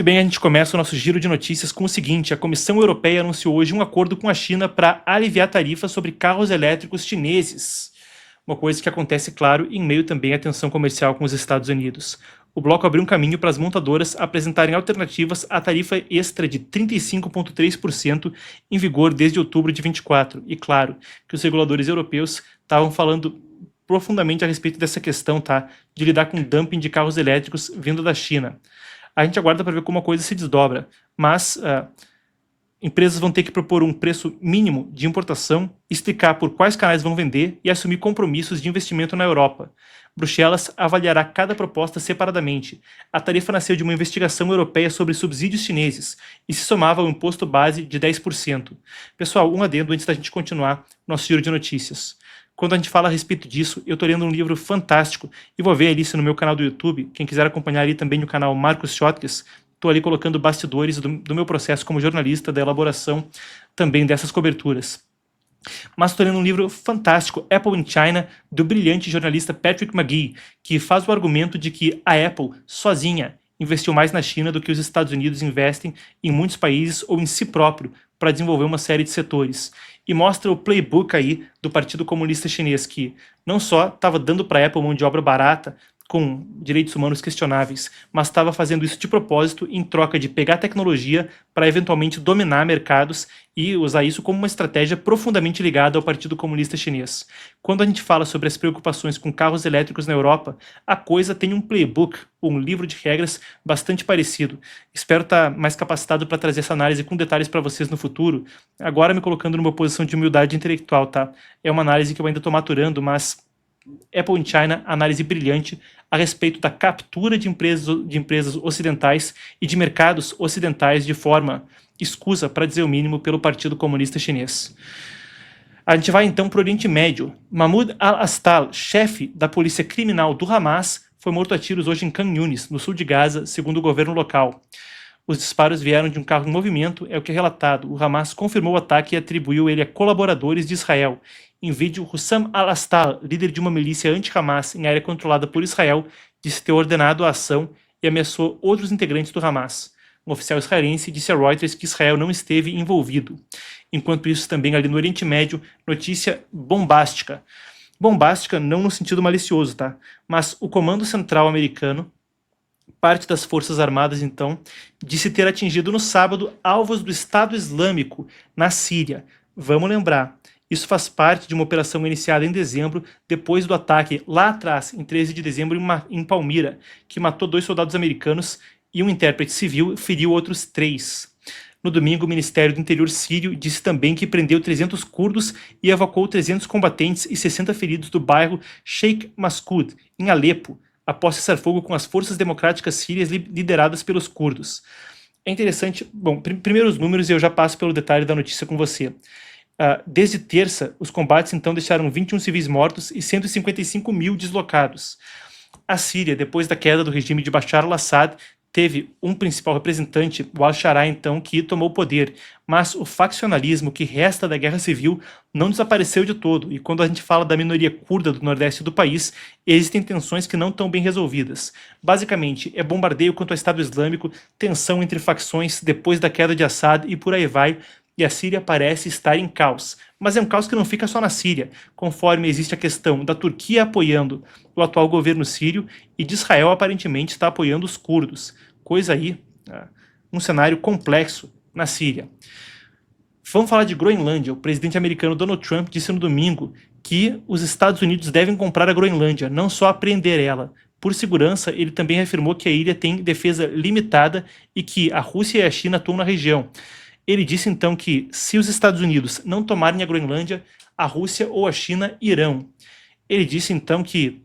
Muito bem, a gente começa o nosso giro de notícias com o seguinte: a Comissão Europeia anunciou hoje um acordo com a China para aliviar tarifas sobre carros elétricos chineses. Uma coisa que acontece, claro, em meio também à tensão comercial com os Estados Unidos. O bloco abriu um caminho para as montadoras apresentarem alternativas à tarifa extra de 35,3% em vigor desde outubro de 24. E claro, que os reguladores europeus estavam falando profundamente a respeito dessa questão, tá? De lidar com dumping de carros elétricos vindo da China. A gente aguarda para ver como a coisa se desdobra, mas empresas vão ter que propor um preço mínimo de importação, explicar por quais canais vão vender e assumir compromissos de investimento na Europa. Bruxelas avaliará cada proposta separadamente. A tarifa nasceu de uma investigação europeia sobre subsídios chineses e se somava ao imposto base de 10%. Pessoal, um adendo antes da gente continuar nosso giro de notícias. Quando a gente fala a respeito disso, eu estou lendo um livro fantástico e vou ver ali no meu canal do YouTube. Quem quiser acompanhar ali também no canal Marcos Schottges, estou ali colocando bastidores do meu processo como jornalista, da elaboração também dessas coberturas. Mas estou lendo um livro fantástico, Apple in China, do brilhante jornalista Patrick McGee, que faz o argumento de que a Apple, sozinha, investiu mais na China do que os Estados Unidos investem em muitos países ou em si próprio para desenvolver uma série de setores. E mostra o playbook aí do Partido Comunista Chinês, que não só estava dando para a Apple mão de obra barata, com direitos humanos questionáveis, mas estava fazendo isso de propósito em troca de pegar tecnologia para eventualmente dominar mercados e usar isso como uma estratégia profundamente ligada ao Partido Comunista Chinês. Quando a gente fala sobre as preocupações com carros elétricos na Europa, a coisa tem um playbook, um livro de regras bastante parecido. Espero estar mais capacitado para trazer essa análise com detalhes para vocês no futuro, agora me colocando numa posição de humildade intelectual, tá? É uma análise que eu ainda estou maturando, mas Apple in China, análise brilhante a respeito da captura de empresas ocidentais e de mercados ocidentais de forma escusa, para dizer o mínimo, pelo Partido Comunista Chinês. A gente vai então para o Oriente Médio. Mahmoud al-Astal, chefe da polícia criminal do Hamas, foi morto a tiros hoje em Khan Yunis, no sul de Gaza, segundo o governo local. Os disparos vieram de um carro em movimento, é o que é relatado. O Hamas confirmou o ataque e atribuiu ele a colaboradores de Israel. Em vídeo, Hussam al-Astal, líder de uma milícia anti-Hamas em área controlada por Israel, disse ter ordenado a ação e ameaçou outros integrantes do Hamas. Um oficial israelense disse a Reuters que Israel não esteve envolvido. Enquanto isso, também ali no Oriente Médio, notícia bombástica. Bombástica não no sentido malicioso, tá? Mas o Comando Central americano, parte das Forças Armadas, então, disse ter atingido no sábado alvos do Estado Islâmico na Síria. Vamos lembrar, isso faz parte de uma operação iniciada em dezembro, depois do ataque lá atrás, em 13 de dezembro, em Palmira, que matou 2 soldados americanos e um intérprete civil, feriu outros 3. No domingo, o Ministério do Interior sírio disse também que prendeu 300 curdos e evacuou 300 combatentes e 60 feridos do bairro Sheikh Maskud, em Alepo, após cessar fogo com as forças democráticas sírias lideradas pelos curdos. É interessante, bom, primeiro os números e eu já passo pelo detalhe da notícia com você. Desde terça, os combates então deixaram 21 civis mortos e 155 mil deslocados. A Síria, depois da queda do regime de Bashar al-Assad, teve um principal representante, o al-Sharaa, então, que tomou o poder, mas o faccionalismo que resta da guerra civil não desapareceu de todo, e quando a gente fala da minoria curda do nordeste do país, existem tensões que não estão bem resolvidas. Basicamente, é bombardeio contra o Estado Islâmico, tensão entre facções depois da queda de Assad e por aí vai, e a Síria parece estar em caos. Mas é um caos que não fica só na Síria, conforme existe a questão da Turquia apoiando o atual governo sírio e de Israel aparentemente está apoiando os curdos. Coisa aí, um cenário complexo na Síria. Vamos falar de Groenlândia. O presidente americano Donald Trump disse no domingo que os Estados Unidos devem comprar a Groenlândia, não só apreender ela. Por segurança, ele também afirmou que a ilha tem defesa limitada e que a Rússia e a China atuam na região. Ele disse então que se os Estados Unidos não tomarem a Groenlândia, a Rússia ou a China irão. Ele disse então que,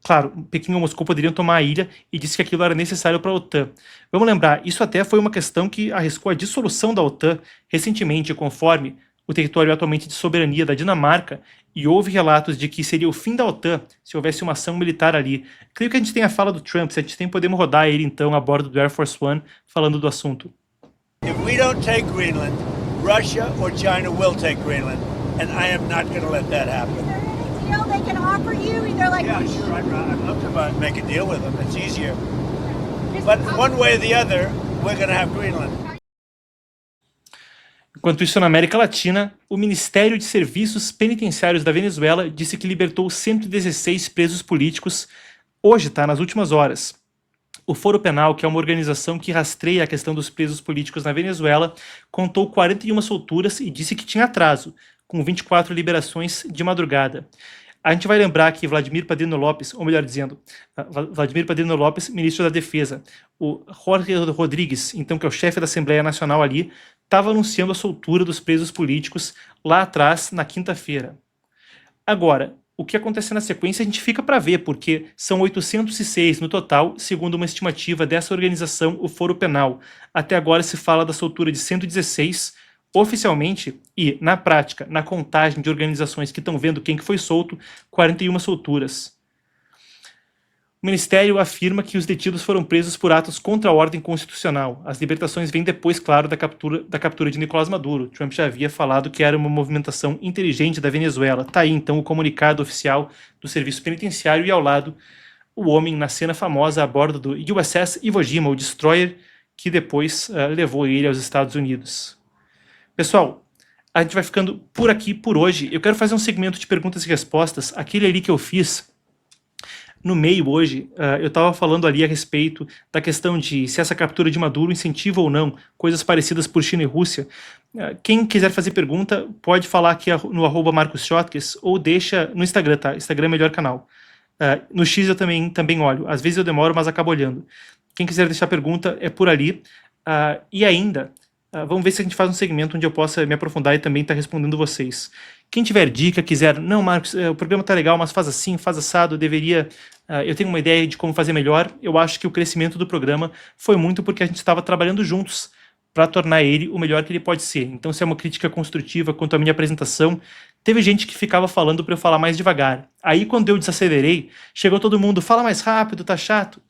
claro, Pequim ou Moscou poderiam tomar a ilha e disse que aquilo era necessário para a OTAN. Vamos lembrar, isso até foi uma questão que arriscou a dissolução da OTAN recentemente, conforme o território atualmente de soberania da Dinamarca, e houve relatos de que seria o fim da OTAN se houvesse uma ação militar ali. Creio que a gente tem a fala do Trump, se a gente tem, podemos rodar ele então a bordo do Air Force One falando do assunto. If we don't take Greenland, Russia or China will take Greenland, and I am not going to let that happen. Is there any deal they can offer you? Either like Yeah, sure. I'd love to make a deal with them. It's easier. But one way or the other, we're going to have Greenland. Enquanto isso, na América Latina, o Ministério de Serviços Penitenciários da Venezuela disse que libertou 116 presos políticos hoje, tá? Nas últimas horas. O Foro Penal, que é uma organização que rastreia a questão dos presos políticos na Venezuela, contou 41 solturas e disse que tinha atraso, com 24 liberações de madrugada. A gente vai lembrar que Vladimir Padrino Lopes, ou melhor dizendo, Vladimir Padrino Lopes, ministro da Defesa, o Jorge Rodrigues, então, que é o chefe da Assembleia Nacional ali, estava anunciando a soltura dos presos políticos lá atrás, na quinta-feira. Agora, o que acontece na sequência a gente fica para ver, porque são 806 no total, segundo uma estimativa dessa organização, o Foro Penal. Até agora se fala da soltura de 116 oficialmente e, na prática, na contagem de organizações que estão vendo quem que foi solto, 41 solturas. O Ministério afirma que os detidos foram presos por atos contra a ordem constitucional. As libertações vêm depois, claro, da captura de Nicolás Maduro. Trump já havia falado que era uma movimentação inteligente da Venezuela. Tá aí, então, o comunicado oficial do Serviço Penitenciário e, ao lado, o homem na cena famosa a bordo do USS Iwo Jima, o destroyer, que depois levou ele aos Estados Unidos. Pessoal, a gente vai ficando por aqui por hoje. Eu quero fazer um segmento de perguntas e respostas, aquele ali que eu fiz no meio hoje. Eu estava falando ali a respeito da questão de se essa captura de Maduro incentiva ou não coisas parecidas por China e Rússia. Quem quiser fazer pergunta pode falar aqui no @MarcosSchottkes ou deixa no Instagram, tá? Instagram é o melhor canal. No X eu também olho. Às vezes eu demoro, mas acabo olhando. Quem quiser deixar pergunta é por ali. E ainda, vamos ver se a gente faz um segmento onde eu possa me aprofundar e também estar respondendo vocês. Quem tiver dica, quiser, não, Marcos, o programa tá legal, mas faz assim, faz assado, eu tenho uma ideia de como fazer melhor. Eu acho que o crescimento do programa foi muito porque a gente estava trabalhando juntos para tornar ele o melhor que ele pode ser. Então, se é uma crítica construtiva quanto à minha apresentação, teve gente que ficava falando para eu falar mais devagar. Aí, quando eu desacelerei, chegou todo mundo, fala mais rápido, tá chato.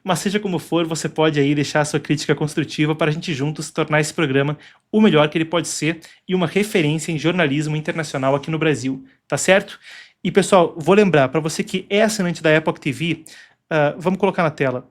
Mas seja como for, você pode aí deixar a sua crítica construtiva para a gente juntos tornar esse programa o melhor que ele pode ser e uma referência em jornalismo internacional aqui no Brasil, tá certo? E pessoal, vou lembrar, para você que é assinante da Epoch TV, vamos colocar na tela.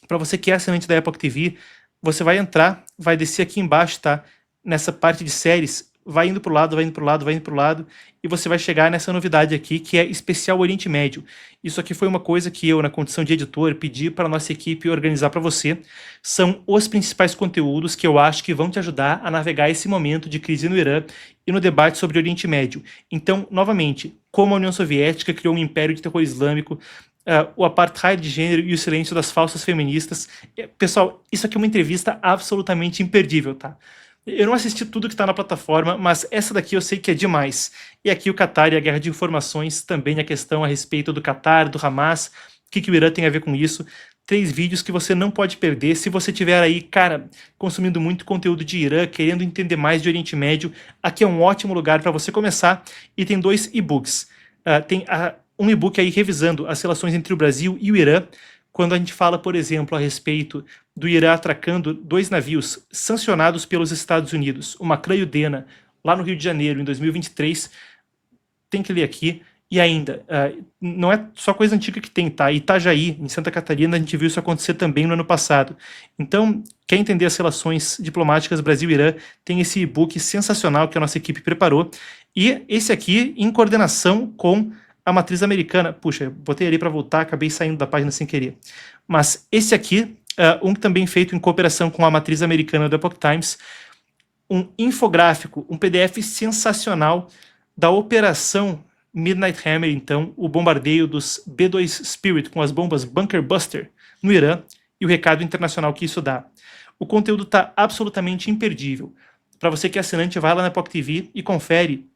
Para você que é assinante da Epoch TV, você vai entrar, vai descer aqui embaixo, tá? Nessa parte de séries, vai indo pro lado, vai indo pro lado, vai indo pro lado, e você vai chegar nessa novidade aqui, que é Especial Oriente Médio. Isso aqui foi uma coisa que eu, na condição de editor, pedi para a nossa equipe organizar para você. São os principais conteúdos que eu acho que vão te ajudar a navegar esse momento de crise no Irã e no debate sobre o Oriente Médio. Então, novamente, como a União Soviética criou um império de terror islâmico, o apartheid de gênero e o silêncio das falsas feministas. Pessoal, isso aqui é uma entrevista absolutamente imperdível, tá? Eu não assisti tudo que está na plataforma, mas essa daqui eu sei que é demais. E aqui o Catar e a guerra de informações, também a questão a respeito do Catar, do Hamas, o que o Irã tem a ver com isso. 3 vídeos que você não pode perder. Se você tiver aí, cara, consumindo muito conteúdo de Irã, querendo entender mais de Oriente Médio, aqui é um ótimo lugar para você começar. E tem 2 e-books. Tem um e-book aí revisando as relações entre o Brasil e o Irã, quando a gente fala, por exemplo, a respeito do Irã atracando 2 navios sancionados pelos Estados Unidos, o Macran e o Dena, lá no Rio de Janeiro, em 2023, tem que ler aqui. E ainda, não é só coisa antiga que tem, tá? Itajaí, em Santa Catarina, a gente viu isso acontecer também no ano passado. Então, quer entender as relações diplomáticas Brasil-Irã, tem esse e-book sensacional que a nossa equipe preparou. E esse aqui, em coordenação com a matriz americana. Puxa, botei ali para voltar, acabei saindo da página sem querer. Mas esse aqui, um também feito em cooperação com a matriz americana do Epoch Times, um infográfico, um PDF sensacional da operação Midnight Hammer, então, o bombardeio dos B-2 Spirit com as bombas Bunker Buster no Irã e o recado internacional que isso dá. O conteúdo está absolutamente imperdível. Para você que é assinante, vai lá na Epoch TV e confere.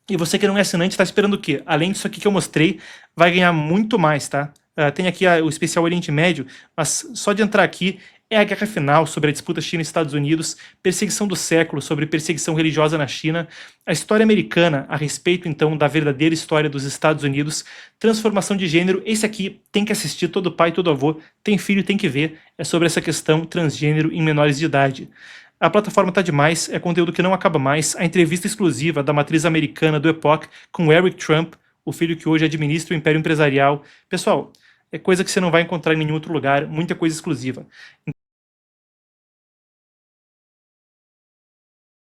E você que não é assinante, está esperando o quê? Além disso aqui que eu mostrei, vai ganhar muito mais, tá? Tem aqui o especial Oriente Médio, mas só de entrar aqui é a guerra final sobre a disputa China e Estados Unidos, perseguição do século sobre perseguição religiosa na China, a história americana a respeito, então, da verdadeira história dos Estados Unidos, transformação de gênero. Esse aqui tem que assistir, todo pai, todo avô, tem filho, tem que ver, é sobre essa questão transgênero em menores de idade. A plataforma tá demais, é conteúdo que não acaba mais. A entrevista exclusiva da matriz americana do Epoch com Eric Trump, o filho que hoje administra o império empresarial. Pessoal, é coisa que você não vai encontrar em nenhum outro lugar, muita coisa exclusiva.